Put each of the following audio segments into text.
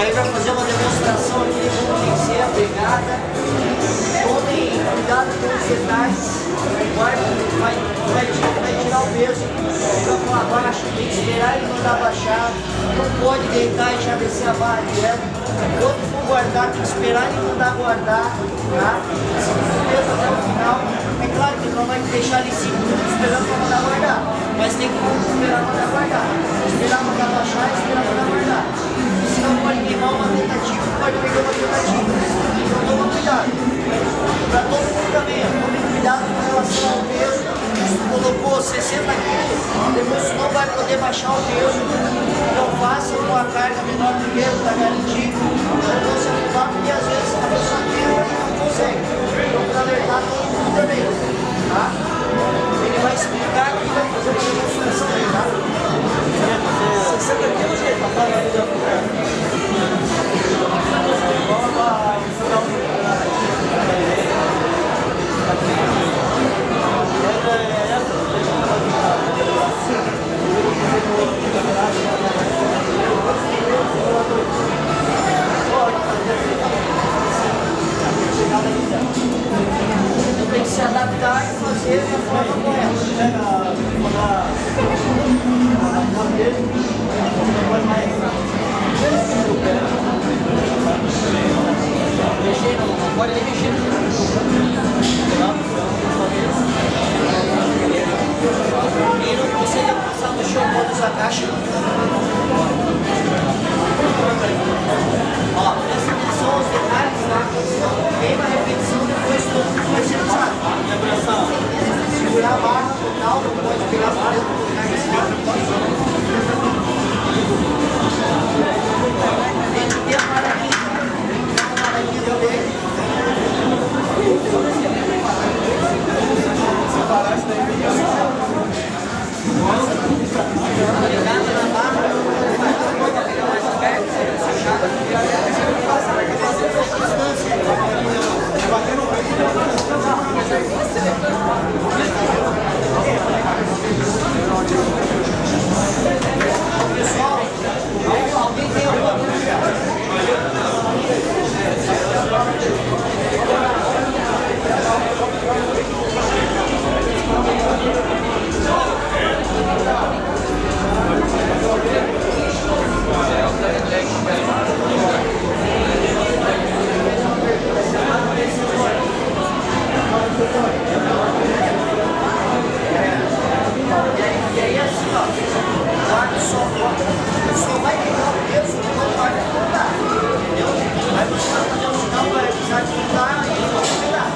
aí vai fazer uma demonstração aqui de como tem que ser a pegada. Tomem cuidado com os detalhes. Vai tirar o peso, fica para baixo, tem que esperar ele mandar baixar. Não pode deitar e já descer a barra direto. Quando for guardar, tem que esperar ele mandar guardar. Tá? Segura o peso até o final. É claro que não vai deixar ele 5 minutos esperando para mandar guardar, mas tem que esperar mandar guardar. Esperar mandar baixar e esperar mandar guardar. Senão pode queimar uma tentativa, pode perder uma tentativa. Então toma cuidado. Para todo mundo também, tome cuidado com relação ao peso. Se tu colocou 60 kg, depois tu não vai poder baixar o peso. Então faça com a carga menor primeiro para garantir. Não se afundar, porque às vezes a pessoa tenta e não consegue. Então para alertar todo mundo também. Tá? Ele vai explicar aqui, vai fazer uma demonstração aí, tá? 60 kg, gente, para falar aí da tem que se adaptar e fazer da forma correta. Mexer não pode nem mexer. E não consegue passar no chão quando usa a caixa. Ó, presta atenção aos detalhes, tá? Tem uma repetição, depois todo mundo vai ser usado. Segurar a barra total, não pode pegar a barra e colocar em cima. Tem que ter a paradinha. A paradinha também. Ligada na barra, pode pegar mais perto, fechada. Pessoal, alguém tem alguma dúvida? E aí assim, ó, guarda só vai pegar o peso quando vai contar, entendeu? Vai buscar fazer um sinal para avisar de que tá aí, pode pegar.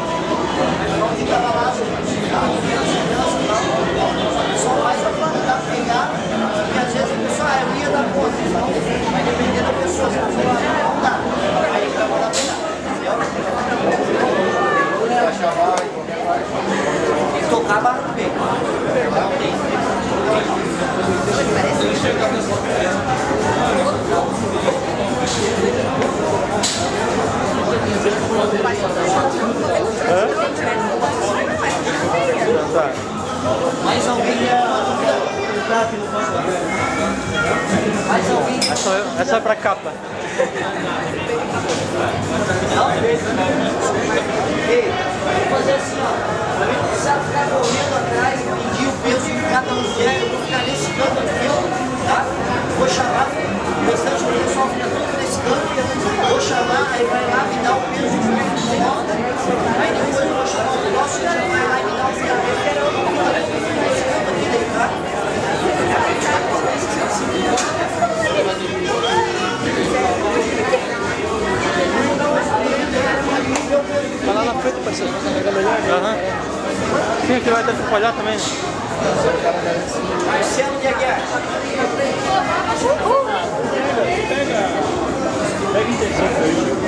Não fica balado, só faz a planta pegar, porque às vezes a pessoa eu ia dar conta, então vai depender da pessoa, se a pessoa não dá, aí vai mandar pegar, entendeu? Tem que tocar a barra do peito. Mais alguém quer uma dúvida? Mais alguém? Essa é pra capa. Não? Ei, vou fazer assim, ó. Pra mim não precisa ficar correndo atrás e medir o peso de cada um quer. Eu vou ficar nesse canto aqui, ó, tá? Vou chamar, o restante do pessoal fica todo nesse canto. Vou chamar, aí vai lá me dar o peso de volta. Aí depois eu vou chamar o próximo, já vai lá e me dar o peso. Nesse canto aqui daí, tá? Vai lá na frente, parceiro. Sim, que vai ter que atrapalhar também. Marcelo de Aguiar. Pega intenção.